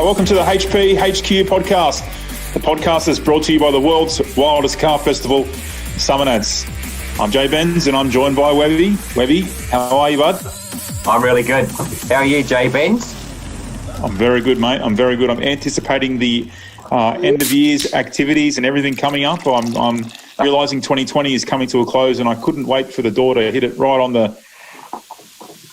right, welcome to the HPHQ podcast. The podcast is brought to you by the world's wildest car festival, Summer Nats. I'm JBens and I'm joined by Webby. Webby, how are you, bud? I'm really good. How are you, JBens? I'm very good, mate. I'm very good. I'm anticipating the end of year's activities and everything coming up. I'm realising 2020 is coming to a close and I couldn't wait for the door to hit it right on the...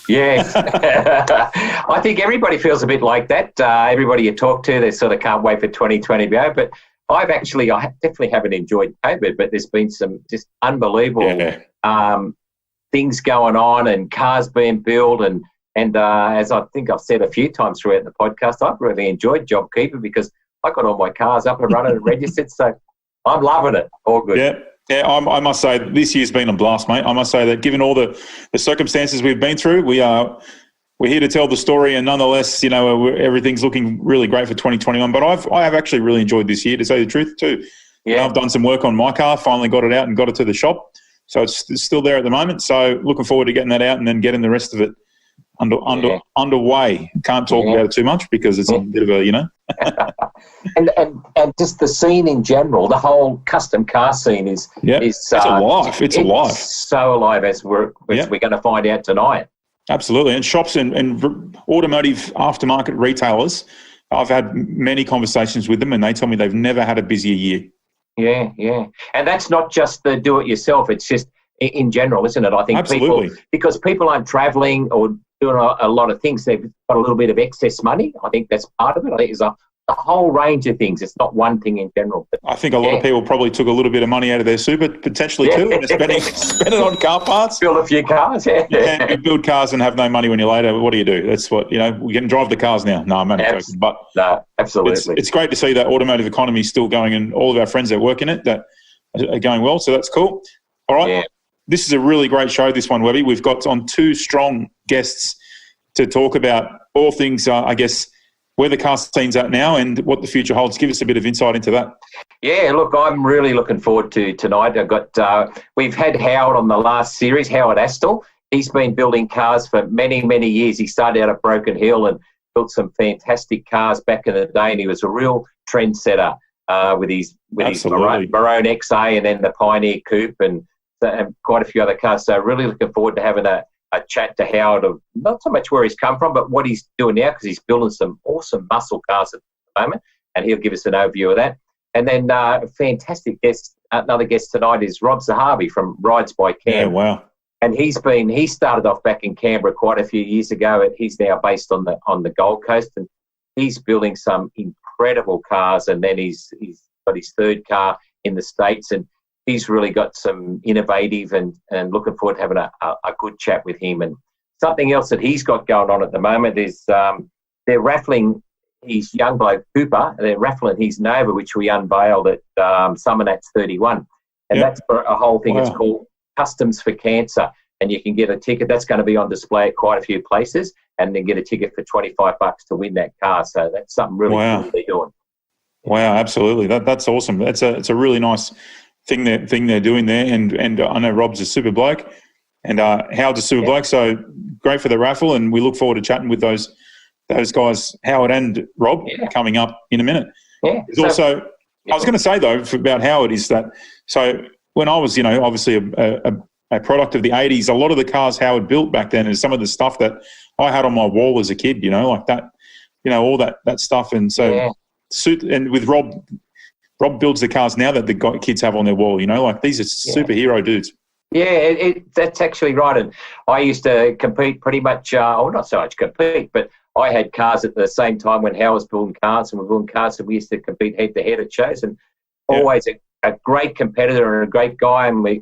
Yes. I think everybody feels a bit like that. Everybody you talk to, they sort of can't wait for 2020 to go. But I definitely haven't enjoyed COVID, but there's been some just unbelievable things going on and cars being built. And as I think I've said a few times throughout the podcast, I've really enjoyed JobKeeper because I got all my cars up and running and registered. So I'm loving it. All good. Yeah, I must say this year's been a blast, mate. I must say that given all the circumstances we've been through, we're here to tell the story, and nonetheless, everything's looking really great for 2021. But I have actually really enjoyed this year, to say the truth, too. Yeah, I've done some work on my car, finally got it out and got it to the shop, so it's still there at the moment. So looking forward to getting that out and then getting the rest of it underway. Can't talk about it too much because it's a bit of a and just the scene in general, the whole custom car scene is it's alive. It's alive. So alive as we're going to find out tonight. Absolutely. And shops and automotive aftermarket retailers, I've had many conversations with them and they tell me they've never had a busier year. Yeah. And that's not just the do-it-yourself. It's just in general, isn't it? I think because people aren't travelling or doing a lot of things, they've got a little bit of excess money. I think that's part of it. I think there's a whole range of things. It's not one thing in general. But, I think a lot of people probably took a little bit of money out of their super potentially too and spend it on car parts. Build a few cars, you build cars and have no money when you're later. What do? That's what, we can drive the cars now. No, I'm only joking. But no, absolutely. It's great to see that automotive economy is still going and all of our friends that work in it that are going well. So that's cool. All right. Yeah. This is a really great show, this one, Webby. We've got on two strong guests to talk about all things, I guess, where the car scene's at now and what the future holds. Give us a bit of insight into that. Yeah, look, I'm really looking forward to tonight. We've had Howard on the last series, Howard Astle. He's been building cars for many, many years. He started out at Broken Hill and built some fantastic cars back in the day, and he was a real trendsetter with his Maroon XA and then the Pioneer Coupe and quite a few other cars. So really looking forward to having a chat to Howard of not so much where he's come from, but what he's doing now, because he's building some awesome muscle cars at the moment, and he'll give us an overview of that. And then a fantastic guest, another guest tonight is Rob Zahabi from Rides by Cam. Yeah, wow. And he started off back in Canberra quite a few years ago, and he's now based on the Gold Coast, and he's building some incredible cars. And then he's got his third car in the States, and he's really got some innovative and looking forward to having a good chat with him. And something else that he's got going on at the moment is they're raffling his young bloke Cooper. They're raffling his Nova, which we unveiled at Summer Nats 31. And that's for a whole thing. Wow. It's called Customs for Cancer. And you can get a ticket. That's going to be on display at quite a few places. And then get a ticket for $25 to win that car. So that's something really cool they're doing. Wow, absolutely. That's awesome. It's a really nice thing they're doing there, and I know Rob's a super bloke, and Howard's a super bloke. So great for the raffle, and we look forward to chatting with those guys, Howard and Rob, coming up in a minute. Yeah. I was going to say though about Howard is that when I was obviously a product of the 80s, a lot of the cars Howard built back then, and some of the stuff that I had on my wall as a kid, like that, all that stuff, and so and with Rob builds the cars now that the kids have on their wall, like these are superhero dudes. Yeah, that's actually right. And I used to compete pretty much, not so much compete, but I had cars at the same time when Howard was building cars and we were building cars, and we used to compete head-to-head at shows, and always a great competitor and a great guy, and we've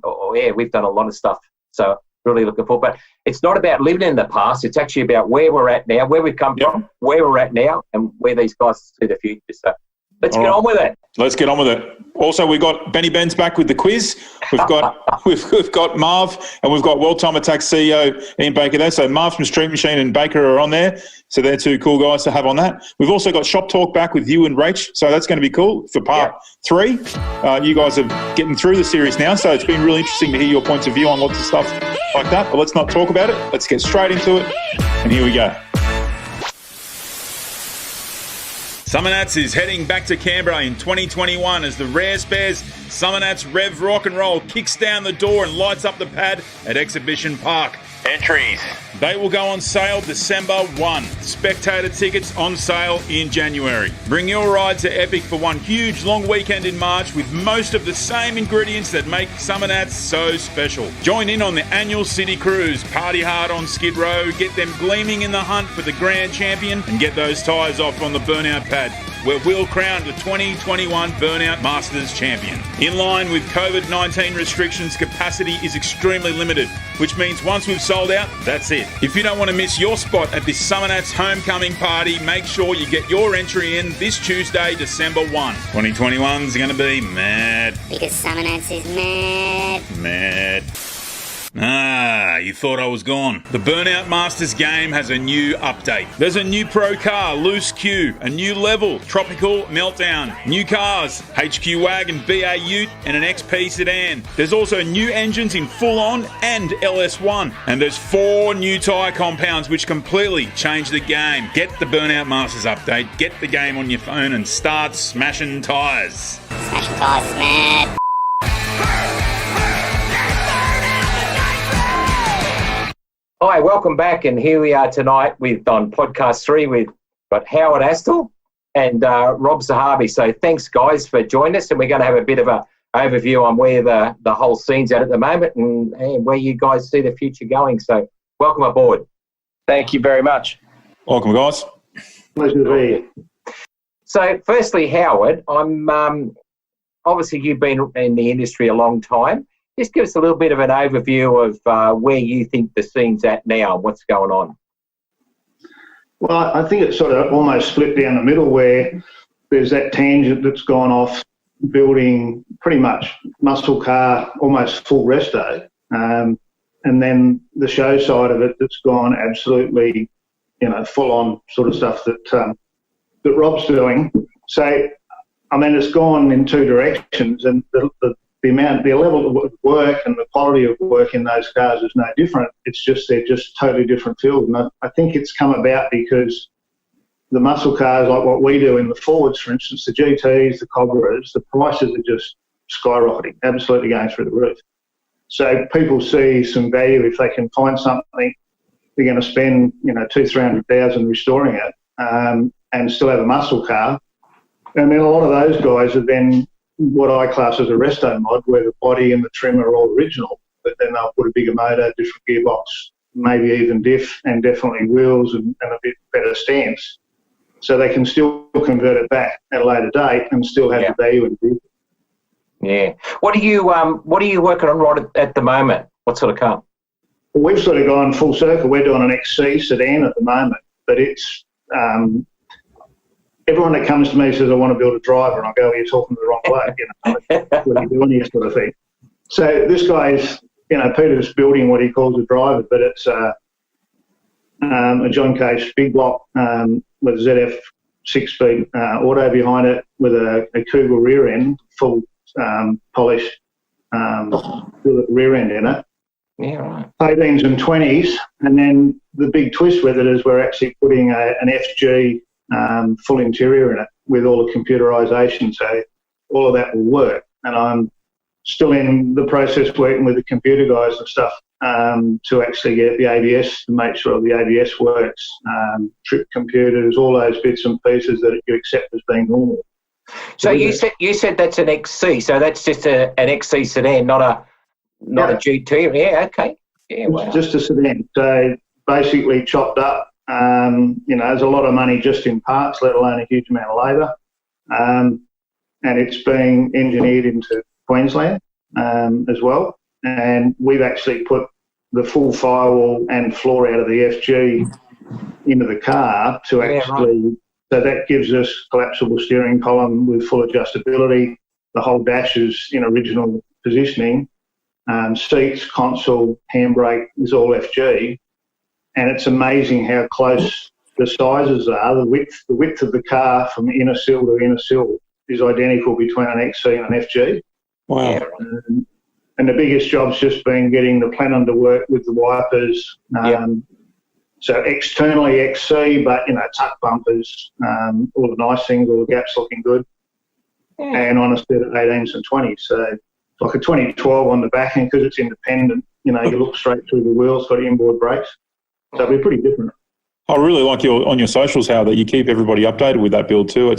done a lot of stuff. So really looking forward. But it's not about living in the past. It's actually about where we're at now, where we've come from, where we're at now, and where these guys see the future. So let's get on with it. Let's get on with it. Also, we've got JBens back with the quiz. We've got Marv, and we've got World Time Attack CEO Ian Baker there. So Marv from Street Machine and Baker are on there. So they're two cool guys to have on that. We've also got Shop Talk back with you and Rach. So that's going to be cool for part 3. You guys are getting through the series now, so it's been really interesting to hear your points of view on lots of stuff like that. But let's not talk about it. Let's get straight into it. And here we go. Summer Nats is heading back to Canberra in 2021 as the Rare Spares Summer Nats Rev Rock and Roll kicks down the door and lights up the pad at Exhibition Park. Entries. They will go on sale December 1. Spectator tickets on sale in January. Bring your ride to Epic for one huge long weekend in March with most of the same ingredients that make Summer Nats so special. Join in on the annual City Cruise. Party hard on Skid Row. Get them gleaming in the hunt for the Grand Champion and get those tyres off on the Burnout pad, where we'll crown the 2021 Burnout Masters Champion. In line with COVID-19 restrictions, capacity is extremely limited, which means once we've sold out, that's it. If you don't want to miss your spot at this Summer Nats homecoming party, make sure you get your entry in this Tuesday, December 1. 2021's going to be mad. Because Summer Nats is mad. Mad. Ah, you thought I was gone. The Burnout Masters game has a new update. There's a new pro car, Loose Q, a new level, Tropical Meltdown, new cars, HQ Wagon, BA Ute, and an XP sedan. There's also new engines in Full On and LS1. And there's 4 new tyre compounds which completely change the game. Get the Burnout Masters update, get the game on your phone and start smashing tyres. Smashing tyres, mad. Hi, welcome back, and here we are tonight on podcast 3 with Howard Astle and Rob Zahabi. So thanks, guys, for joining us, and we're going to have a bit of an overview on where the whole scene's at the moment and where you guys see the future going. So welcome aboard. Thank you very much. Welcome, guys. Pleasure to be here. So firstly, Howard, I'm obviously you've been in the industry a long time. Just give us a little bit of an overview of where you think the scene's at now and what's going on. Well, I think it's sort of almost split down the middle where there's that tangent that's gone off building pretty much muscle car, almost full resto. And then the show side of it that's gone absolutely, full on sort of stuff that Rob's doing. So, I mean, it's gone in 2 directions, and the level of work and the quality of work in those cars is no different. It's just they're just totally different fields. And I think it's come about because the muscle cars, like what we do in the Fords, for instance, the GTs, the Cobras, the prices are just skyrocketing, absolutely going through the roof. So people see some value if they can find something. They're going to spend, $200,000-300,000 restoring it and still have a muscle car. And then a lot of those guys are then what I class as a resto mod, where the body and the trim are all original, but then they'll put a bigger motor, different gearbox, maybe even diff, and definitely wheels and a bit better stance. So they can still convert it back at a later date and still have the value in the vehicle. Yeah. What are you working on right at the moment? What sort of car? Well, we've sort of gone full circle. We're doing an XC sedan at the moment, but it's everyone that comes to me says, I want to build a driver, and I go, well, you're talking to the wrong bloke, what are you doing here, sort of thing. So this guy's, Peter's building what he calls a driver, but it's a John Case big block with ZF 6-speed auto behind it with a Kugel rear end, full polished rear end in it. Yeah, right. 18s and 20s, and then the big twist with it is we're actually putting an FG full interior in it with all the computerisation, so all of that will work. And I'm still in the process working with the computer guys and stuff to actually get the ABS, to make sure the ABS works, trip computers, all those bits and pieces that you accept as being normal. So you said that's an XC, so that's just an XC sedan, not a GT. Yeah, okay. Yeah, wow. Just a sedan. So basically chopped up. There's a lot of money just in parts, let alone a huge amount of labour. And it's being engineered into Queensland as well. And we've actually put the full firewall and floor out of the FG into the car to actually, so that gives us collapsible steering column with full adjustability. The whole dash is in original positioning. Seats, console, handbrake is all FG. And it's amazing how close the sizes are. The width of the car from inner sill to inner sill is identical between an XC and an FG. Wow. And the biggest job's just been getting the plenum to work with the wipers, So externally XC, but, tuck bumpers, all the nice things, all the gaps looking good. And on a set of 18s and 20s. So like a 2012 on the back end, because it's independent, you look straight through the wheels, got inboard brakes. So it'll be pretty different. I really like on your socials how that you keep everybody updated with that build too.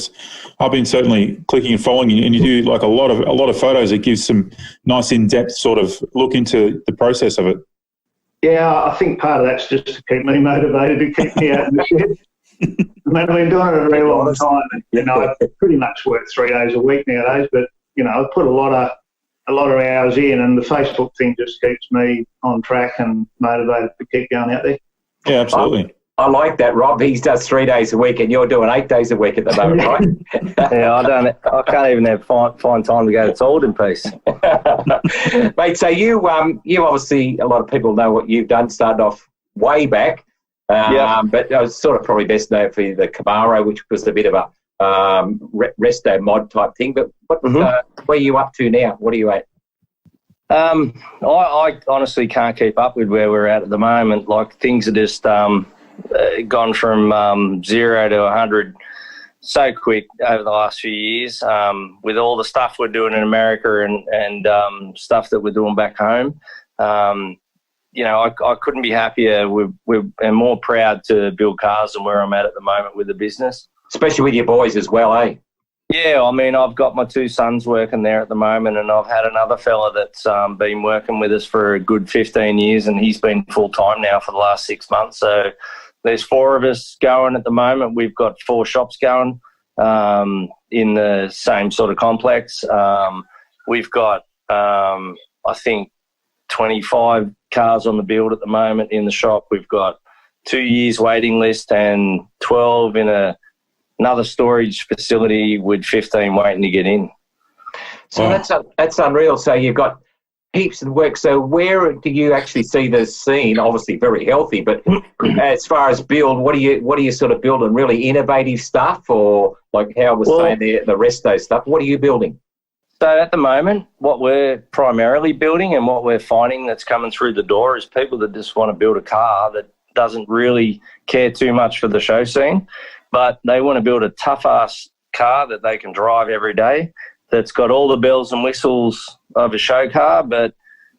I've been certainly clicking and following you, and you do like a lot of photos that gives some nice in-depth sort of look into the process of it. Yeah, I think part of that's just to keep me motivated, to keep me out in the shed. I mean, I've been doing it a very long time. I pretty much work 3 days a week nowadays, but I put a lot of hours in, and the Facebook thing just keeps me on track and motivated to keep going out there. Yeah, absolutely. I like that, Rob. He does 3 days a week, and you're doing 8 days a week at the moment, right? Yeah, I can't even find time to go to toilet in peace. Mate, so you obviously, a lot of people know what you've done. Started off way back, but I was sort of probably best known for the Camaro, which was a bit of a resto mod type thing. But where are you up to now? What are you at? I honestly can't keep up with where we're at the moment. Like, things are just gone from 0 to 100 so quick over the last few years, with all the stuff we're doing in America and stuff that we're doing back home. I couldn't be happier. We're more proud to build cars than where I'm at the moment with the business. Especially with your boys as well, eh? Yeah, I mean, I've got my 2 sons working there at the moment, and I've had another fella that's been working with us for a good 15 years, and he's been full-time now for the last 6 months. So there's 4 of us going at the moment. We've got 4 shops going in the same sort of complex. We've got, I think, 25 cars on the build at the moment in the shop. We've got 2 years waiting list and 12 in another storage facility with 15 waiting to get in. So that's unreal. So you've got heaps of work. So where do you actually see the scene? Obviously very healthy, but as far as build, what are you sort of building? Really innovative stuff, or like how I was saying there, the resto stuff? What are you building? So at the moment, what we're primarily building and what we're finding that's coming through the door is people that just want to build a car that doesn't really care too much for the show scene, but they want to build a tough-ass car that they can drive every day, that's got all the bells and whistles of a show car, but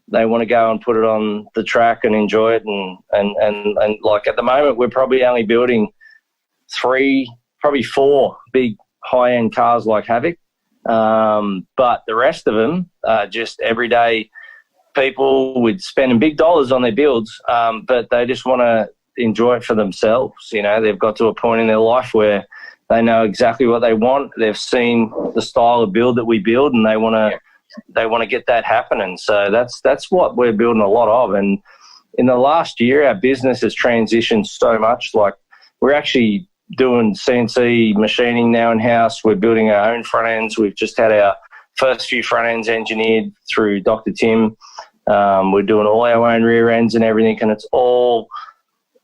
they want to go and put it on the track and enjoy it. And like at the moment, we're probably only building 3, probably 4 big high-end cars like Havoc. But the rest of them are just everyday people with spending big dollars on their builds, but they just want to enjoy it for themselves. They've got to a point in their life where they know exactly what they want. They've seen the style of build that we build, and they want to get that happening. So that's what we're building a lot of. And in the last year, our business has transitioned so much. Like, we're actually doing CNC machining now in-house. We're building our own front ends. We've just had our first few front ends engineered through Dr. Tim. We're doing all our own rear ends and everything, and it's all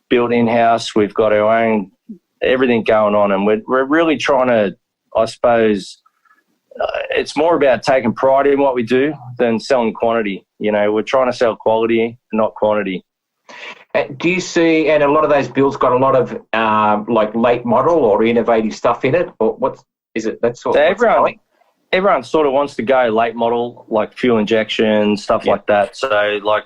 built in-house. We've got our own everything going on, and we're really trying to, I suppose, it's more about taking pride in what we do than selling quantity. We're trying to sell quality, not quantity. Do you see, and a lot of those builds got a lot of like late model or innovative stuff in it, or what is it? That's sort of everyone sort of wants to go late model, like fuel injection, stuff like that. So, like,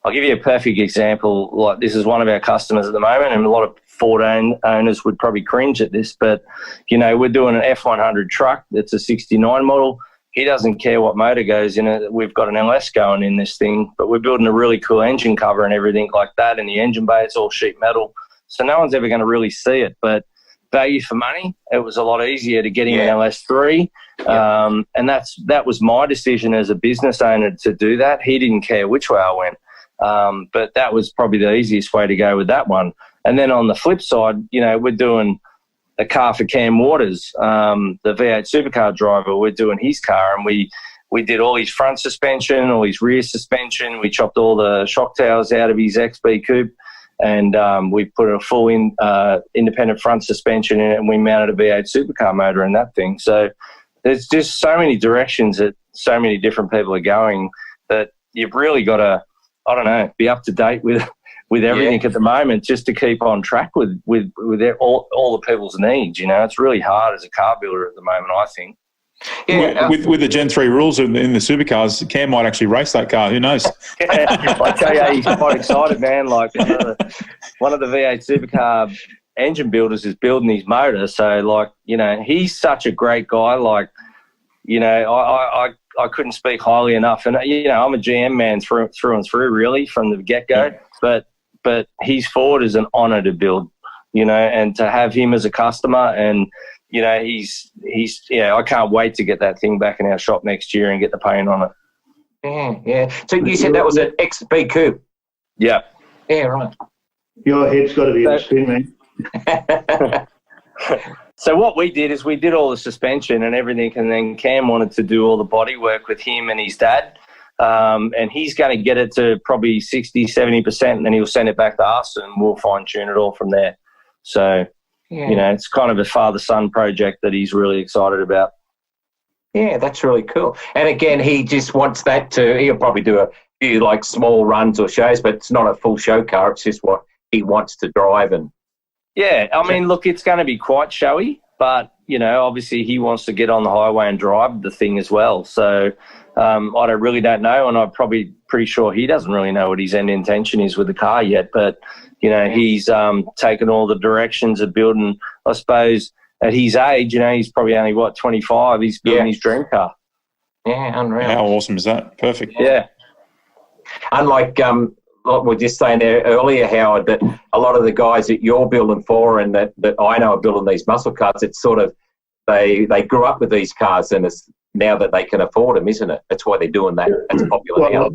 I'll give you a perfect example. Like, this is one of our customers at the moment, and a lot of Ford owners would probably cringe at this, but, we're doing an F100 truck that's a 69 model. He doesn't care what motor goes in it. We've got an LS going in this thing, but we're building a really cool engine cover and everything like that. In the engine bay, it's all sheet metal. So no one's ever going to really see it, but value for money, it was a lot easier to get him an LS3. And that was my decision as a business owner to do that. He didn't care which way I went. But that was probably the easiest way to go with that one. And then on the flip side, we're doing a car for Cam Waters, the V8 supercar driver. We're doing his car, and we did all his front suspension, all his rear suspension. We chopped all the shock towers out of his XB coupe, and we put a full independent front suspension in it, and we mounted a V8 supercar motor in that thing. So there's just so many directions that so many different people are going that you've really got to, I don't know, be up to date with with everything at the moment, just to keep on track with all the people's needs. You know, it's really hard as a car builder at the moment, I think. Yeah, with the Gen 3 rules in the supercars, Cam might actually race that car. Who knows? I tell you, he's quite excited, man. Like one of the V8 supercar engine builders is building his motor. So, like, you know, he's such a great guy. Like, you know, I couldn't speak highly enough. And, you know, I'm a GM man through and through, really, from the get-go. Yeah. But his Ford is an honour to build, you know, and to have him as a customer and, you know, he's I can't wait to get that thing back in our shop next year and get the paint on it. Yeah. So you said that was an XB coupe? Yeah. Yeah, right. Your head's got to be in the spin, man. So what we did is we did all the suspension and everything, and then Cam wanted to do all the body work with him and his dad. And he's going to get it to probably 60, 70%, and then he'll send it back to us and we'll fine-tune it all from there. So... yeah. You know, it's kind of a father-son project that he's really excited about. Yeah, that's really cool. And again, he just wants that he'll probably do a few like small runs or shows, but it's not a full show car. It's just what he wants to drive. And yeah, I mean, look, it's going to be quite showy, but, you know, obviously he wants to get on the highway and drive the thing as well. So I really don't know, and I'm probably pretty sure he doesn't really know what his end intention is with the car yet, but... you know, he's taken all the directions of building, I suppose, at his age, you know, he's probably only, 25, he's building his dream car. Yeah, unreal. How awesome is that? Perfect. Yeah. Unlike, like we were just saying there earlier, Howard, that a lot of the guys that you're building for and that I know are building these muscle cars, it's sort of, they grew up with these cars and it's now that they can afford them, isn't it? That's why they're doing that. That's popular now.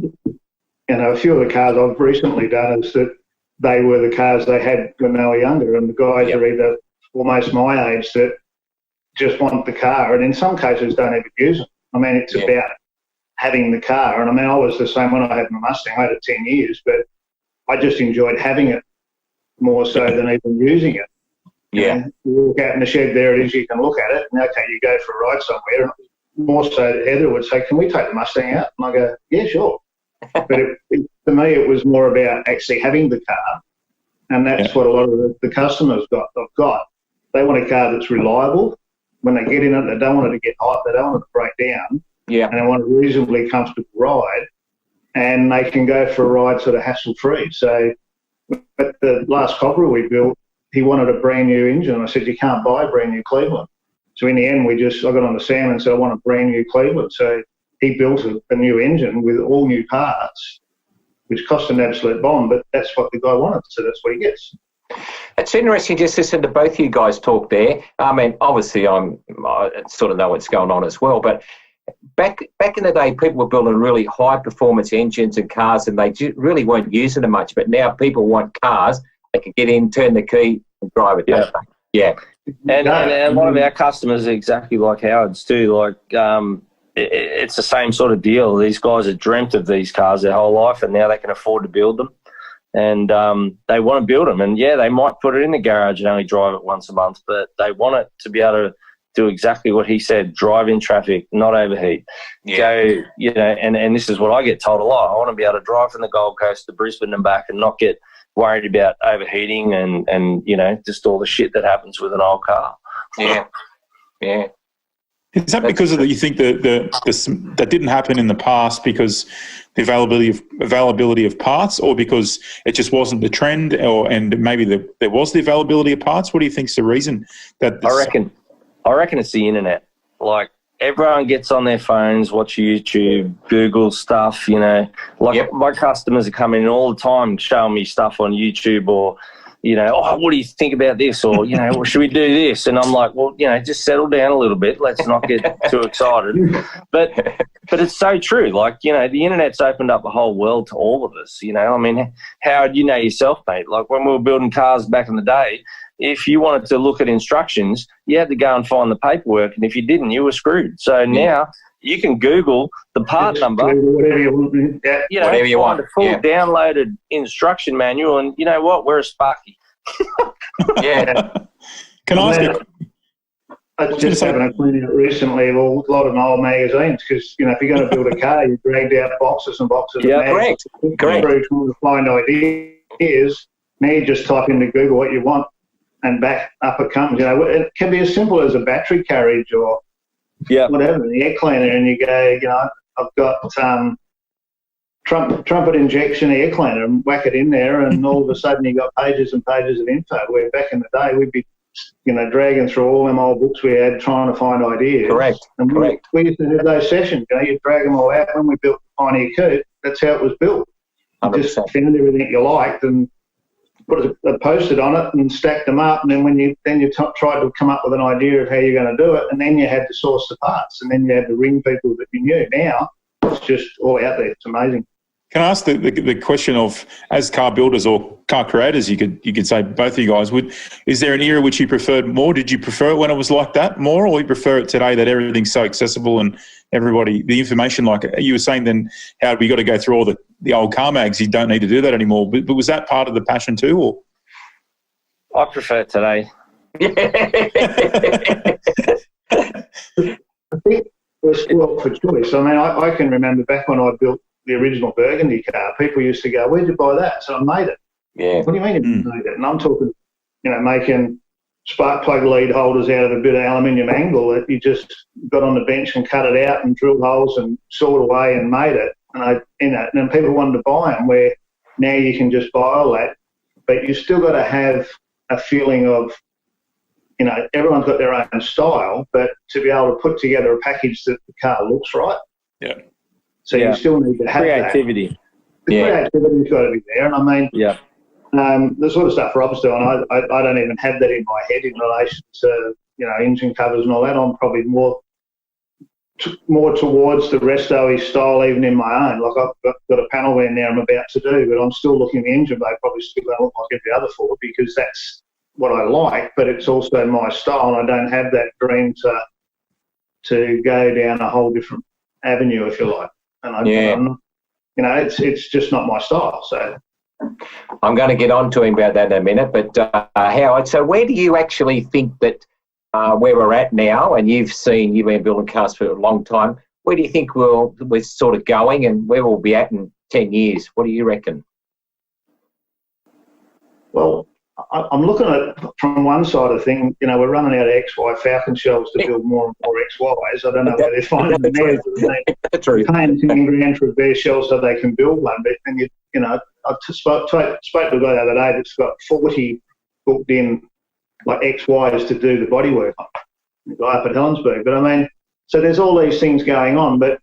You know, a few of the cars I've recently done is that they were the cars they had when they were younger, and the guys are either almost my age that just want the car, and in some cases don't even use them. I mean, it's about having the car, and I mean, I was the same when I had my Mustang. I had it 10 years, but I just enjoyed having it more so than even using it. Yeah. And you walk out in the shed, there it is, you can look at it, and okay, you go for a ride somewhere. And more so, Heather would say, "Can we take the Mustang out?" And I go, "Yeah, sure." But for me, it was more about actually having the car, and that's what a lot of the customers have got. They want a car that's reliable. When they get in it, they don't want it to get hot. They don't want it to break down. Yeah. And they want a reasonably comfortable ride, and they can go for a ride sort of hassle-free. So at the last Cobra we built, he wanted a brand new engine. I said, "You can't buy a brand new Cleveland." So in the end, I got on to Sam and said, "I want a brand new Cleveland." So he built a new engine with all new parts, which cost an absolute bomb, but that's what the guy wanted, so that's what he gets. It's interesting just listen to both you guys talk there. I mean, obviously I sort of know what's going on as well, but back in the day, people were building really high-performance engines and cars, and they really weren't using them much, but now people want cars. They can get in, turn the key, and drive it. Yeah. Yeah. And a lot of our customers are exactly like Howard's too. Like, it's the same sort of deal. These guys have dreamt of these cars their whole life, and now they can afford to build them. And they want to build them. And, yeah, they might put it in the garage and only drive it once a month, but they want it to be able to do exactly what he said, drive in traffic, not overheat. Yeah. Go, you know, and this is what I get told a lot. I want to be able to drive from the Gold Coast to Brisbane and back and not get worried about overheating and you know, just all the shit that happens with an old car. Yeah, yeah. Is that because you think that didn't happen in the past because the availability of parts, or because it just wasn't the trend, and maybe there was the availability of parts? What do you think's the reason that? I reckon it's the internet. Like, everyone gets on their phones, watch YouTube, Google stuff. You know, like my customers are coming in all the time, showing me stuff on YouTube, or, you know, "Oh, what do you think about this?" Or, you know, "Well, should we do this?" And I'm like, "Well, you know, just settle down a little bit. Let's not get too excited." But it's so true. Like, you know, the internet's opened up a whole world to all of us. You know, I mean, Howard, you know yourself, mate. Like, when we were building cars back in the day, if you wanted to look at instructions, you had to go and find the paperwork, and if you didn't, you were screwed. So now you can Google the part number, whatever you want, you know, whatever you find want. a full downloaded instruction manual, and you know what? We're a Sparky. Yeah. Can I ask I was just having a clean out recently of a lot of old magazines, because, you know, if you're going to build a car, you dragged out boxes and boxes of magazines. Correct. Trying to find ideas. is, now you just type into Google what you want and back up it comes. You know, it can be as simple as a battery carriage or whatever, the air cleaner, and you go, you know, I've got trumpet injection air cleaner, and whack it in there, and all of a sudden you got pages and pages of info, where back in the day we'd be, you know, dragging through all them old books we had trying to find ideas. Correct. And Correct. We used to have those sessions, you know, you drag them all out. When we built Pioneer Coot, that's how it was built. You 100%. just found everything you liked and put a post-it on it and stacked them up, and then when you tried to come up with an idea of how you're going to do it, and then you had to source the parts, and then you had to ring people that you knew. Now it's just all out there. It's amazing. Can I ask the question of, as car builders or car creators, you could say, both of you guys, is there an era which you preferred more? Did you prefer it when it was like that more, or you prefer it today that everything's so accessible and everybody, the information, like you were saying then, how we got to go through all the old car mags, you don't need to do that anymore. But was that part of the passion too? Or? I prefer it today. I think we're spoiled for choice. I mean, I can remember back when I built the original Burgundy car, people used to go, "Where'd you buy that?" So I made it. Yeah. What do you mean you made it? And I'm talking, you know, making spark plug lead holders out of a bit of aluminium angle that you just got on the bench and cut it out and drilled holes and sawed away and made it. And and then people wanted to buy them, where now you can just buy all that, but you still got to have a feeling of, you know, everyone's got their own style, but to be able to put together a package that the car looks right. Yeah. So you still need to have creativity. That. The creativity's got to be there. And I mean, the sort of stuff Rob's doing, I don't even have that in my head in relation to, you know, engine covers and all that. I'm probably more towards the resto-y style, even in my own. Like I've got a panel wear now I'm about to do, but I'm still looking at the engine blade, probably still going to look like every other Ford, because that's what I like, but it's also my style, and I don't have that dream to go down a whole different avenue, if you like. And I'm not, you know, it's just not my style. So I'm going to get on to him about that in a minute. But Howard, so where do you actually think that where we're at now, and you've been building cars for a long time, where do you think we're sort of going, and where we'll be at in 10 years? What do you reckon? Well, I'm looking at from one side of thing, you know, we're running out of XY Falcon shells to build more and more XYs. I don't know where they're finding them now. They're paying 10 grand for a bare shell so they can build one. But then, you know, I spoke to a guy the other day that's got 40 booked in, like XYs to do the bodywork on. The guy up at Helensburgh. But I mean, so there's all these things going on. But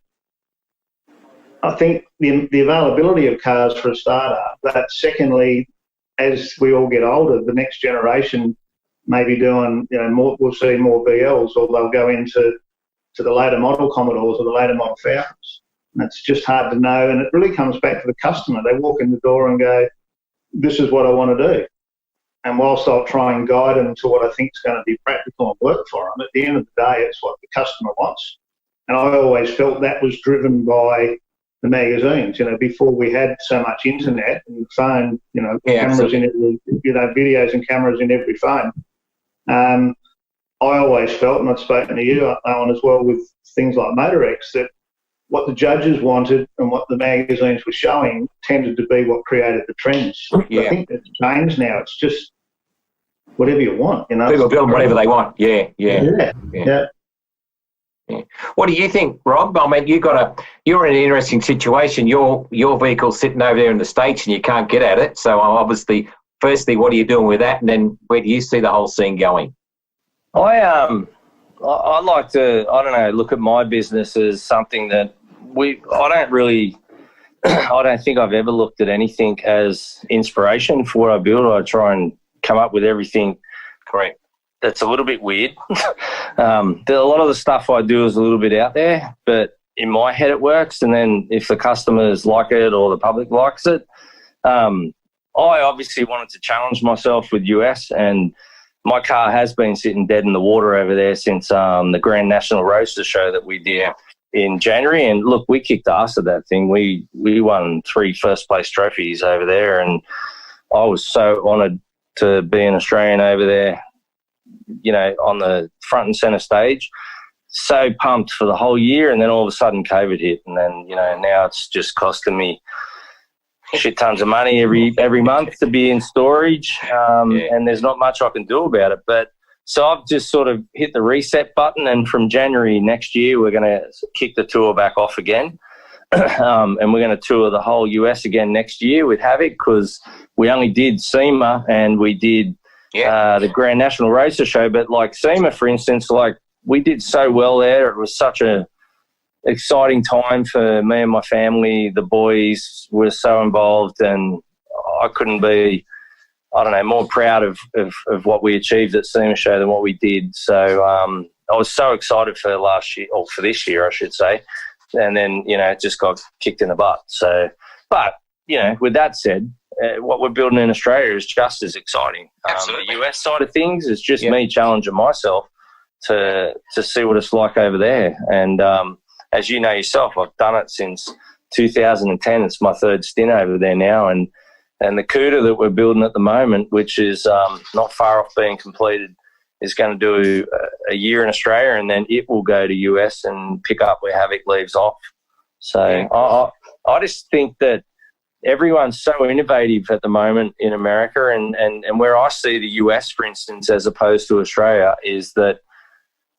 I think the availability of cars for a starter, but secondly, as we all get older, the next generation may be doing, you know, more. We'll see more VLs, or they'll go into the later model Commodores or the later model Falcons. And it's just hard to know, and it really comes back to the customer. They walk in the door and go, "This is what I want to do." And whilst I'll try and guide them to what I think is going to be practical and work for them, at the end of the day, it's what the customer wants. And I always felt that was driven by the magazines. You know, before we had so much internet and phone, you know, cameras in every, you know, videos and cameras in every phone. I always felt, and I've spoken to you, Owen, as well, with things like MotorX, that what the judges wanted and what the magazines were showing tended to be what created the trends. I think that's changed now. It's just whatever you want, you know. People build whatever they want. Yeah. What do you think, Rob? I mean, you're in an interesting situation. Your vehicle's sitting over there in the States and you can't get at it. So obviously, firstly, what are you doing with that? And then where do you see the whole scene going? I like to, I don't know, look at my business as something that I don't think I've ever looked at anything as inspiration for what I build. I try and come up with everything correct. That's a little bit weird. A lot of the stuff I do is a little bit out there, but in my head it works. And then if the customers like it or the public likes it, I obviously wanted to challenge myself with US, and my car has been sitting dead in the water over there since the Grand National Roadster show that we did in January. And look, we kicked ass at that thing. We won 3 first-place trophies over there, and I was so honoured to be an Australian over there, you know, on the front and centre stage. So pumped for the whole year, and then all of a sudden COVID hit, and then, you know, now it's just costing me shit tons of money every month to be in storage, and there's not much I can do about it. But so I've just sort of hit the reset button, and from January next year, we're going to kick the tour back off again. And we're going to tour the whole US again next year with Havoc, because we only did SEMA and we did the Grand National Racer Show. But like SEMA, for instance, like we did so well there. It was such a exciting time for me and my family. The boys were so involved, and I couldn't be, I don't know, more proud of what we achieved at SEMA Show than what we did. So I was so excited for last year, or for this year, I should say. And then, you know, it just got kicked in the butt. So, but, you know, with that said, what we're building in Australia is just as exciting. The US side of things is just me challenging myself to see what it's like over there. And as you know yourself, I've done it since 2010. It's my third stint over there now. And the CUDA that we're building at the moment, which is not far off being completed, is going to do a year in Australia, and then it will go to US and pick up where Havoc leaves off. So I just think that everyone's so innovative at the moment in America, and where I see the US, for instance, as opposed to Australia, is that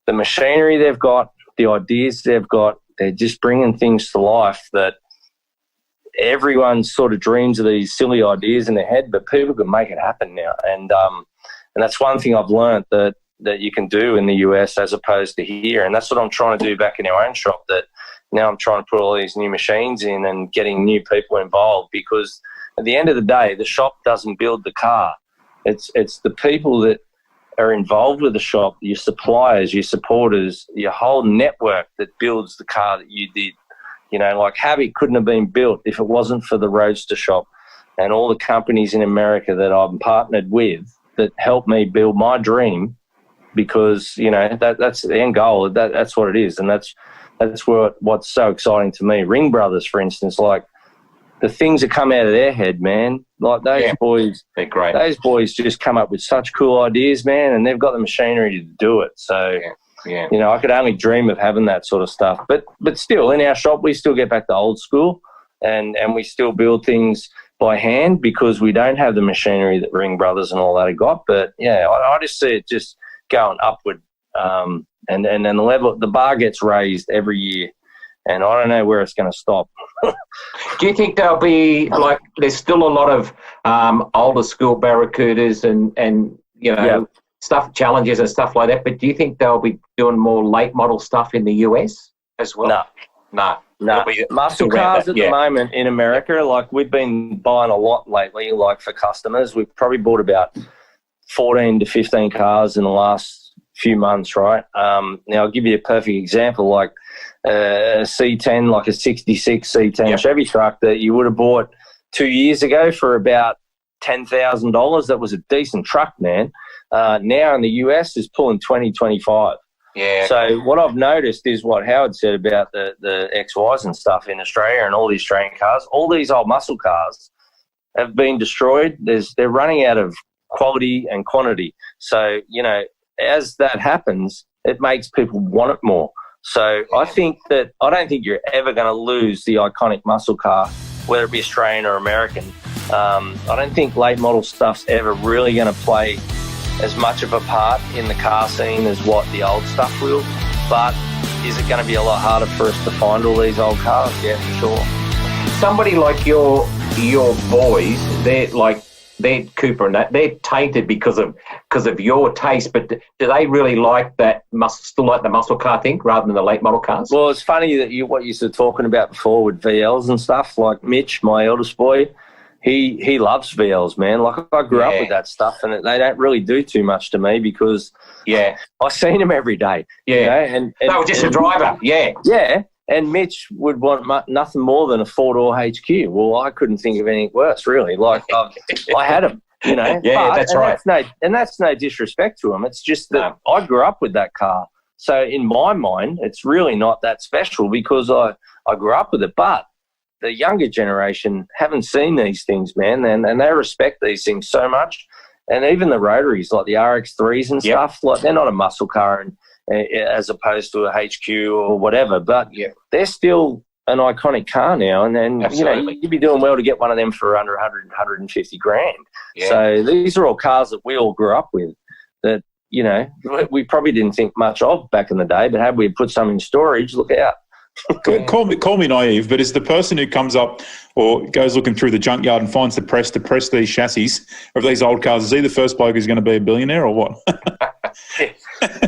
the machinery they've got, the ideas they've got, they're just bringing things to life that everyone sort of dreams of these silly ideas in their head, but people can make it happen now. And that's one thing I've learned that you can do in the US as opposed to here. And that's what I'm trying to do back in our own shop, that now I'm trying to put all these new machines in and getting new people involved, because at the end of the day, the shop doesn't build the car. It's the people that are involved with the shop, your suppliers, your supporters, your whole network that builds the car that you did. You know, like Havoc couldn't have been built if it wasn't for the Roadster shop and all the companies in America that I'm partnered with that helped me build my dream, because, you know, that's the end goal. That's what it is. And that's what's so exciting to me. Ring Brothers, for instance, like the things that come out of their head, man, like those boys, they're great. Those boys just come up with such cool ideas, man, and they've got the machinery to do it. So, you know, I could only dream of having that sort of stuff. But still, in our shop, we still get back to old school, and we still build things by hand, because we don't have the machinery that Ring Brothers and all that have got. But yeah, I just see it just going upward, and then the bar gets raised every year, and I don't know where it's going to stop. Do you think there'll be, like, there's still a lot of older school Barracudas and you know stuff, challenges and stuff like that, but do you think they'll be doing more late model stuff in the US as well? No. Muscle cars at the moment in America, like we've been buying a lot lately, like for customers. We've probably bought about 14 to 15 cars in the last few months, right? Now, I'll give you a perfect example, like a C10, like a 66 C10 Chevy truck that you would have bought 2 years ago for about $10,000. That was a decent truck, man. Now in the US is pulling 20, 25. Yeah. So what I've noticed is what Howard said about the XYs and stuff in Australia and all the Australian cars. All these old muscle cars have been destroyed. They're running out of quality and quantity. So, you know, as that happens, it makes people want it more. So I don't think you're ever going to lose the iconic muscle car, whether it be Australian or American. I don't think late model stuff's ever really going to play as much of a part in the car scene as what the old stuff will. But is it going to be a lot harder for us to find all these old cars? Yeah, for sure. Somebody like your boys, they're Cooper and that, they're tainted because of your taste, but do they really like that still like the muscle car thing rather than the late model cars? Well, it's funny that what you were talking about before with VLs and stuff, like Mitch, my eldest boy, he loves VLs, man. Like I grew up with that stuff, and they don't really do too much to me because I seen them every day. Yeah, you know? and they were just a driver. Yeah. And Mitch would want nothing more than a 4-door HQ. Well, I couldn't think of anything worse, really. Like I had them, you know. That's right. That's no disrespect to him. It's just that I grew up with that car. So in my mind, it's really not that special because I grew up with it. But the younger generation haven't seen these things, man, and they respect these things so much. And even the rotaries, like the RX3s and stuff, like they're not a muscle car as opposed to a HQ or whatever, but they're still an iconic car now, and then Absolutely. you'd be doing well to get one of them for under 100, 150 grand. Yeah. So these are all cars that we all grew up with that, we probably didn't think much of back in the day, but had we put some in storage, look out. Call me naive, but is the person who comes up or goes looking through the junkyard and finds the press to press these chassis of these old cars, is he the first bloke who's going to be a billionaire or what?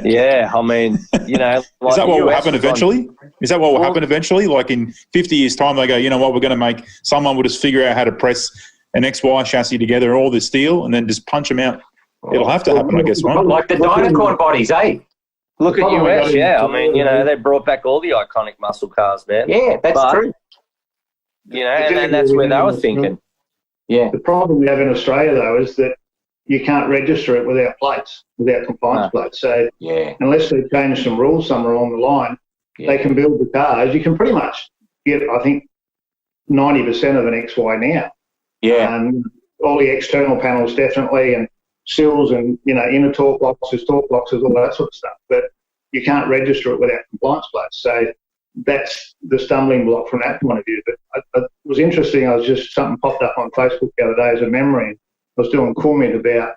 Yeah, I mean, like is that what will happen eventually? Is that what will happen eventually? Like in 50 years' time, they go, you know what, we're going to make, someone will just figure out how to press an XY chassis together, all this steel, and then just punch them out. It'll have to happen, I guess, right? Like the Dynacorn bodies, eh? Look at US, I mean, they brought back all the iconic muscle cars, man. Yeah, that's true. And that's where they were thinking. Yeah. The problem we have in Australia, though, is that you can't register it without plates, without compliance plates. So unless they change some rules somewhere along the line, they can build the cars. You can pretty much get, I think, 90% of an XY now. Yeah. All the external panels definitely, and sills and, inner torque boxes, all that sort of stuff. But you can't register it without compliance plates. So that's the stumbling block from that point of view. But it was interesting. Something popped up on Facebook the other day as a memory. I was doing Coolmint about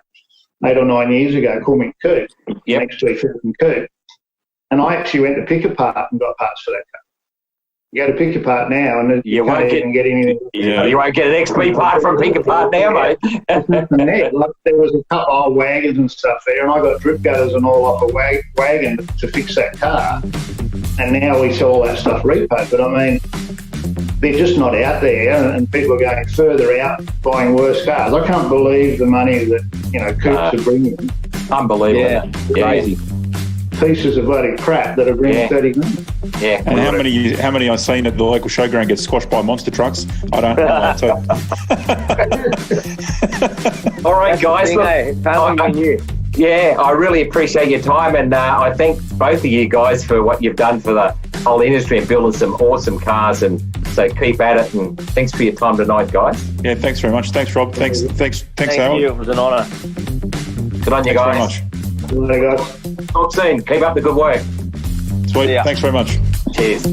8 or 9 years ago, Coolmint Coop, next week in Coop. And I actually went to pick apart and got parts for that car. You go to pick apart now and you can't even get any. You won't get an XP part from pick apart now, mate. There was a couple of old wagons and stuff there, and I got drip gutters and all off a wagon to fix that car. And now we sell all that stuff repo. But I mean, they're just not out there, and people are going further out buying worse cars. I can't believe the money that Coops are bringing. Unbelievable. Yeah, crazy. Pieces of bloody crap that are bringing 30 grand. Yeah. And how many I've seen at the local showground get squashed by monster trucks? I don't know. All right, guys. I really appreciate your time, and I thank both of you guys for what you've done for the whole industry and building some awesome cars. And so keep at it. And thanks for your time tonight, guys. Yeah, thanks very much. Thanks, Rob. Thanks, Thank Howard. you. It was an honour. Good on you Thanks guys. very much. Later, guys. Talk soon. Keep up the good work. Sweet. Yeah. Thanks very much. Cheers.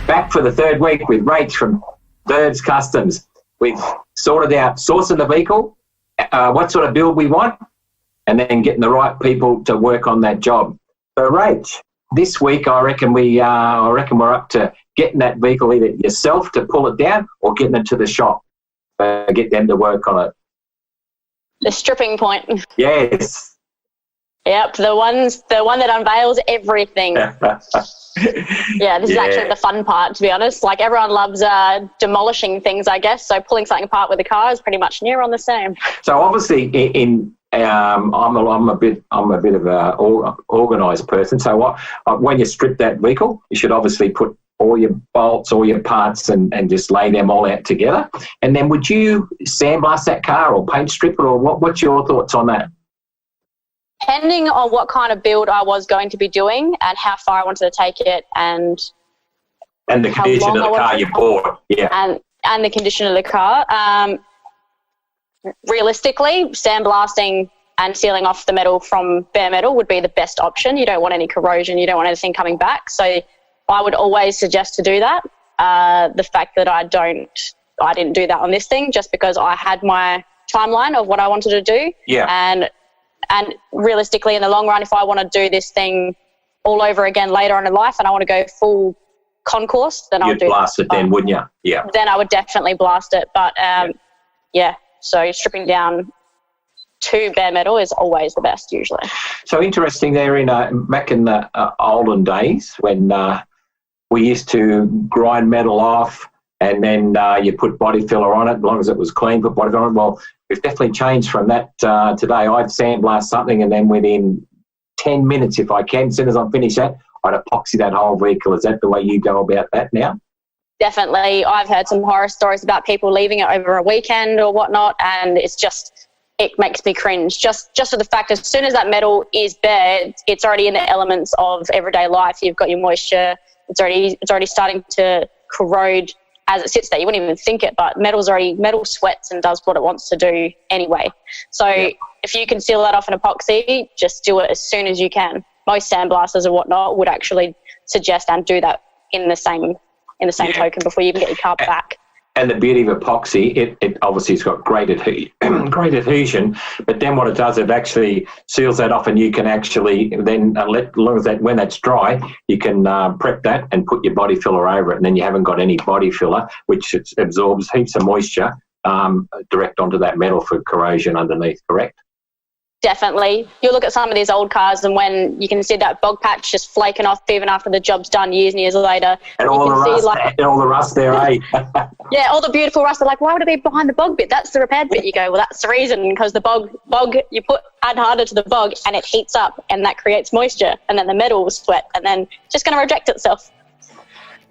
Back for the third week with Rach from Durbz Customs. We've sorted out sourcing the vehicle, what sort of build we want, and then getting the right people to work on that job. So, Rach, this week I reckon we're up to getting that vehicle either yourself to pull it down or getting it to the shop, get them to work on it. The stripping point. Yes. Yep, the one that unveils everything. Yeah, this is actually the fun part, to be honest. Like, everyone loves demolishing things, I guess. So pulling something apart with a car is pretty much near on the same. So obviously, I'm a bit of a organised person. So when you strip that vehicle, you should obviously put all your bolts, all your parts, and just lay them all out together. And then would you sandblast that car or paint strip it, or what's your thoughts on that? Depending on what kind of build I was going to be doing and how far I wanted to take it, and the condition of the car you bought, and the condition of the car. Realistically, sandblasting and sealing off the metal from bare metal would be the best option. You don't want any corrosion, you don't want anything coming back. So I would always suggest to do that. The fact that I didn't do that on this thing, just because I had my timeline of what I wanted to do. Yeah. And realistically, in the long run, if I want to do this thing all over again later on in life and I want to go full concourse, then I'll do blast it then, wouldn't you? Yeah. Then I would definitely blast it. But so stripping down to bare metal is always the best usually. So interesting there back in the olden days when we used to grind metal off and then you put body filler on it, as long as it was clean, put body filler on it. Well, we've definitely changed from that today. I'd sandblast something and then within 10 minutes, if I can, as soon as I finish that, I'd epoxy that whole vehicle. Is that the way you go about that now? Definitely. I've heard some horror stories about people leaving it over a weekend or whatnot, and it makes me cringe. Just for the fact, as soon as that metal is bare, it's already in the elements of everyday life. You've got your moisture. It's already starting to corrode as it sits there. You wouldn't even think it, but metal sweats and does what it wants to do anyway. So if you can seal that off an epoxy, just do it as soon as you can. Most sandblasters and whatnot would actually suggest and do that in the same token before you even get your car back. And the beauty of epoxy, it obviously has got great adhesion, but then what it does, it actually seals that off, and you can actually then, as long as when that's dry, you can prep that and put your body filler over it, and then you haven't got any body filler, which absorbs heaps of moisture direct onto that metal for corrosion underneath, correct? Definitely. You look at some of these old cars and when you can see that bog patch just flaking off even after the job's done years and years later. And all the rust there, eh? Yeah, all the beautiful rust. They're like, why would it be behind the bog bit? That's the repaired bit. You go, well, that's the reason, because the bog, you add harder to the bog and it heats up and that creates moisture, and then the metal will sweat and then it's just going to reject itself.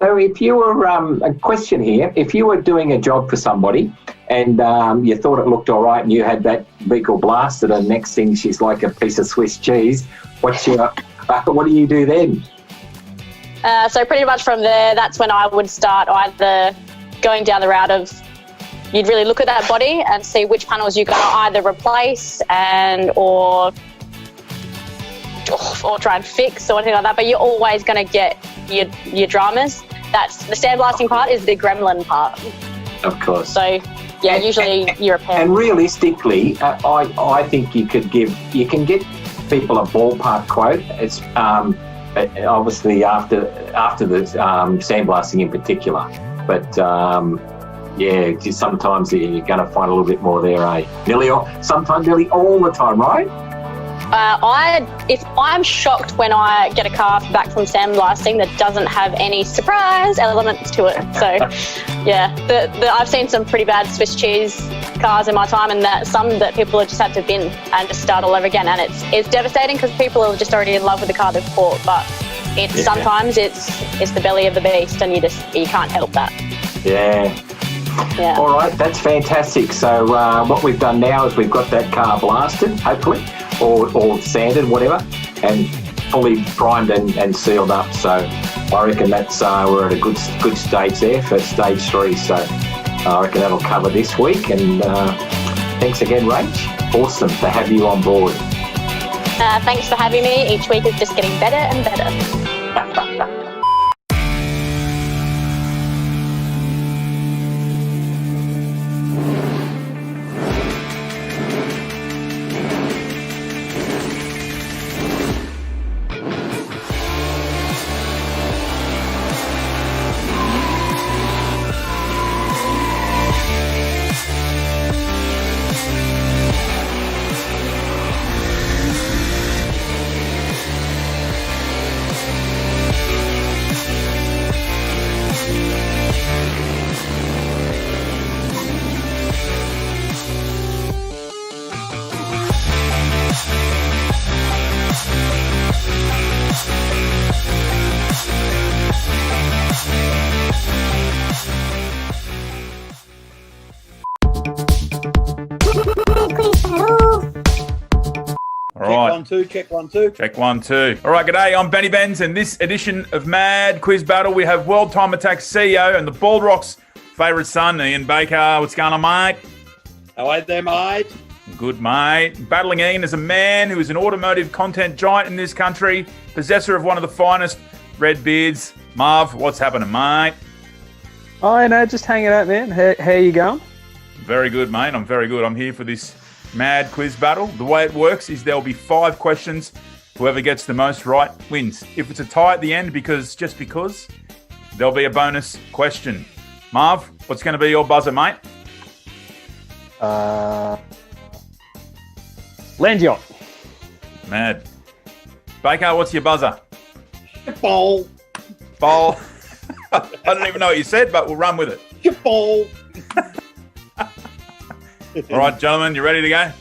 So if you were, a question here, if you were doing a job for somebody and you thought it looked all right and you had that vehicle blasted and next thing she's like a piece of Swiss cheese, what do you do then? So pretty much from there, that's when I would start either going down the route of, you'd really look at that body and see which panels you're going to either replace or try and fix or anything like that, but you're always going to get your dramas. That's the sandblasting part is the gremlin part. Of course. So yeah, usually you repair. And realistically, I think you can get people a ballpark quote. It's obviously after the sandblasting in particular, but just sometimes you're going to find a little bit more there, eh? Nearly all the time, right? If I'm shocked when I get a car back from sandblasting that doesn't have any surprise elements to it. So, yeah, I've seen some pretty bad Swiss cheese cars in my time, and some that people have just had to bin and just start all over again. And it's devastating because people are just already in love with the car they've bought. But sometimes it's the belly of the beast, and you can't help that. Yeah. Yeah. All right, that's fantastic. So what we've done now is we've got that car blasted, hopefully, or sanded, whatever, and fully primed and sealed up. So I reckon that's we're at a good stage there for stage 3. So I reckon that'll cover this week. And thanks again, Rach. Awesome to have you on board. Thanks for having me. Each week is just getting better and better. Check one, two. Check 1, 2. All right, g'day, I'm JBens, and this edition of Mad Quiz Battle, we have World Time Attack CEO and the Bald Rock's favourite son, Ian Baker. What's going on, mate? How are you there, mate? Good, mate. Battling Ian is a man who is an automotive content giant in this country, possessor of one of the finest red beards. Marv, what's happening, mate? Oh, no, just hanging out, man. How you going? Very good, mate. I'm very good. I'm here for this mad quiz battle. The way it works is there'll be 5 questions. Whoever gets the most right wins. If it's a tie at the end, because there'll be a bonus question. Marv, what's going to be your buzzer, mate? Land yacht. Mad. Baker, what's your buzzer? Ball. Bowl. I don't even know what you said, but we'll run with it. Ball. All right, gentlemen, you ready to go?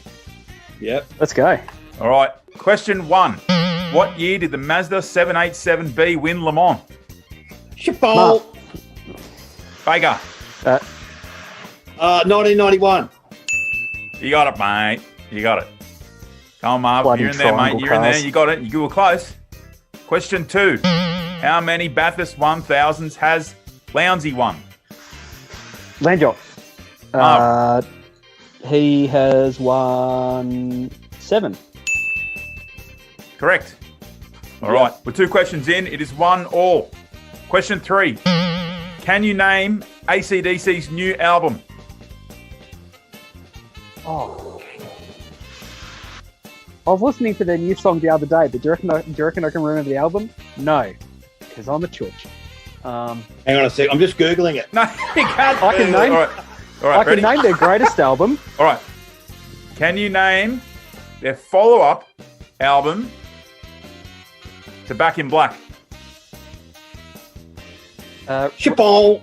Yep. Let's go. All right. Question 1. What year did the Mazda 787B win Le Mans? Ball. Baker. 1991. You got it, mate. You got it. Come on, Marv. Bloody You're in there, mate. triangle You're in there. cars. You got it. You were close. Question 2. How many Bathurst 1000s has Lounsey won? Land yacht. Marv. He has won 7. Correct. All right. We're 2 questions in. It is 1-1. Question 3. Can you name AC/DC's new album? Oh. I was listening to their new song the other day, but do you reckon I can remember the album? No, because I'm a church. Hang on a sec. I'm just Googling it. No, you can't. I can name. All right, I can ready? name their greatest album. All right. Can you name their follow-up album to Back in Black? Ball.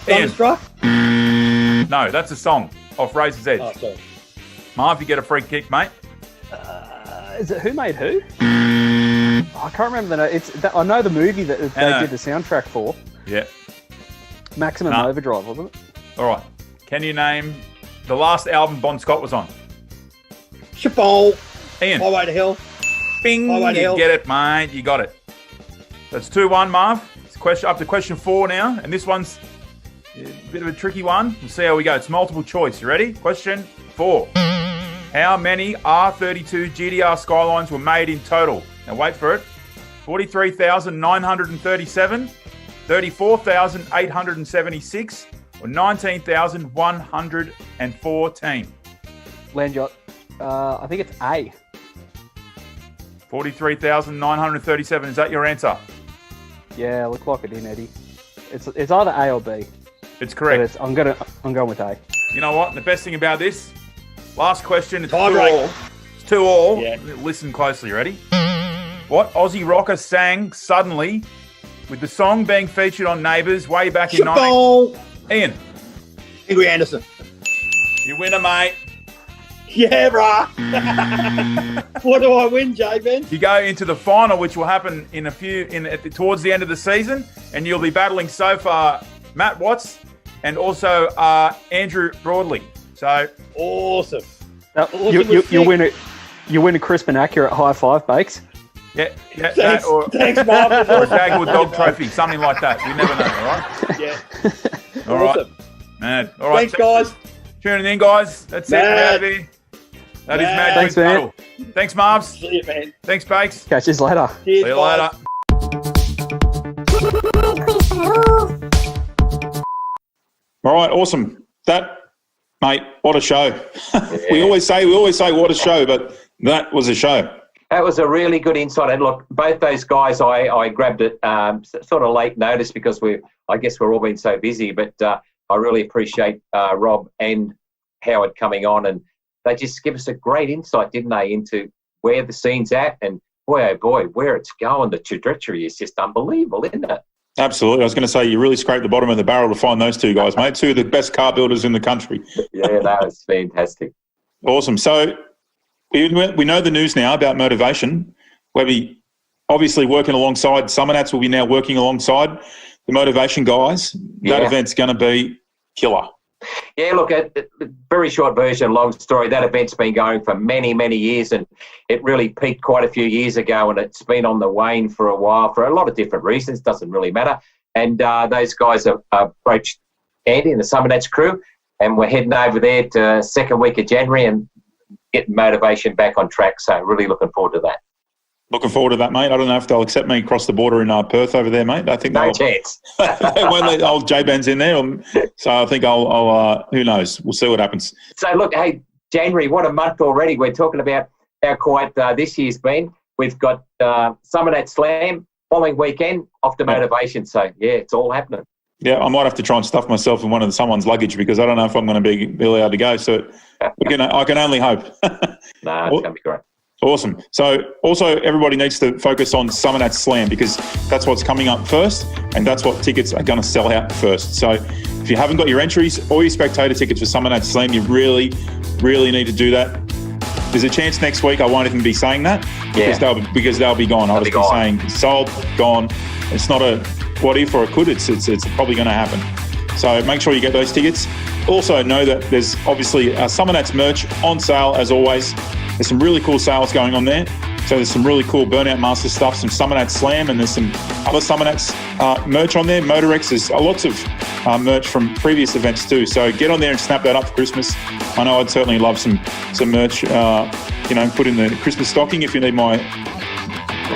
Ian. Thunderstruck. No, that's a song off Razor's Edge. Oh, sorry. Marv, you get a free kick, mate. Is it Who Made Who? I can't remember the name. I know the movie that they did the soundtrack for. Yeah. Maximum No. Overdrive, wasn't it? All right. Can you name the last album Bon Scott was on? Ball. Ian. Highway to Hell. Bing. Highway to You Hell. get it, mate. You got it. That's 2-1, Marv. It's up to question 4 now, and this one's a bit of a tricky one. We'll see how we go. It's multiple choice. You ready? Question 4. How many R32 GDR Skylines were made in total? Now wait for it. 43,937, 34,876, or 19,114? Land yacht. I think it's A. 43,937. Is that your answer? Yeah, look like it in Eddie. It's either A or B. It's But correct. I'm going with A. You know what? The best thing about this, last question, it's Tie 2-2. break. It's 2-2. Yeah. Listen closely. Ready? What Aussie rocker sang Suddenly with the song being featured on Neighbours way back in 19... Ball. Ian, Angry Anderson. you winner, mate. Yeah, brah. What do I win, JBens? You go into the final, which will happen towards the end of the season, and you'll be battling so far Matt Watts and also Andrew Broadley. So Awesome. You win a crisp and accurate high five, Bakes. yeah, that Thanks, or thanks, Marv. or a Jaguar dog trophy, something like that. You never know. All right. Yeah. All right. Awesome. Man. All right. Thanks, guys. Tuning in, guys. That's it. We're out of here. That is Mad. Mad Thanks, Quiz man. Battle. Thanks, Marvs. See you, man. Thanks, Bakes. Catch you later. Cheers, See you guys. later. All right, awesome. That, mate, what a show. We always say what a show, but that was a show. That was a really good insight. And look, both those guys, I grabbed it sort of late notice because I guess we're all been so busy. But I really appreciate Rob and Howard coming on, and they just give us a great insight, didn't they, into where the scene's at, and boy, oh boy, where it's going. The trajectory is just unbelievable, isn't it? Absolutely. I was going to say, you really scraped the bottom of the barrel to find those two guys, mate. Two of the best car builders in the country. Yeah, that was fantastic. Awesome. So we know the news now about motivation. Webby obviously working alongside Summernats will be now working alongside the motivation guys. That event's going to be killer. Yeah, look, a very short version, long story. That event's been going for many, many years, and it really peaked quite a few years ago, and it's been on the wane for a while for a lot of different reasons. Doesn't really matter. And those guys have approached Andy and the Summernats crew, and we're heading over there to second week of January and getting motivation back on track. So really looking forward to that. Looking forward to that, mate. I don't know if they'll accept me across the border in Perth over there, mate. I think No they'll, chance. they won't let old JBens in there. So I think I'll who knows? We'll see what happens. So look, hey, January, what a month already. We're talking about how quiet this year's been. We've got some of that slam following weekend off to motivation. So, yeah, it's all happening. Yeah, I might have to try and stuff myself in one of someone's luggage because I don't know if I'm going to be allowed to go. So I can only hope. It's going to be great. Awesome. So also everybody needs to focus on Summer Nats Slam because that's what's coming up first and that's what tickets are going to sell out first. So if you haven't got your entries or your spectator tickets for Summer Nats Slam, you really, really need to do that. There's a chance next week I won't even be saying that because they'll be gone. I'll just be saying sold, gone. It's not a what if or a could. It's probably going to happen. So make sure you get those tickets. Also know that there's obviously Summer Nats merch on sale as always. There's some really cool sales going on there. So there's some really cool Burnout Master stuff, some Summer Nats Slam, and there's some other Summer Nats merch on there. Motorex, there's lots of merch from previous events too. So get on there and snap that up for Christmas. I know I'd certainly love some merch, put in the Christmas stocking. If you need my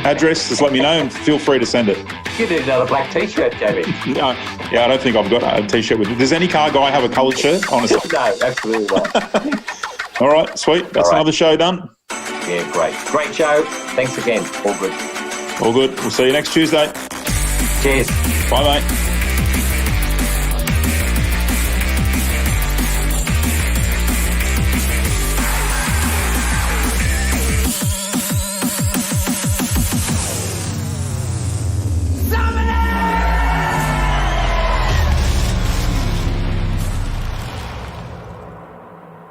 address, just let me know and feel free to send it. You need another black T-shirt, JB. No, I don't think I've got a T-shirt with it. Does any car guy have a coloured shirt? Honestly. No, absolutely not. All right, sweet. That's another show done. Yeah, great. Great show. Thanks again. All good. All good. We'll see you next Tuesday. Cheers. Bye, mate.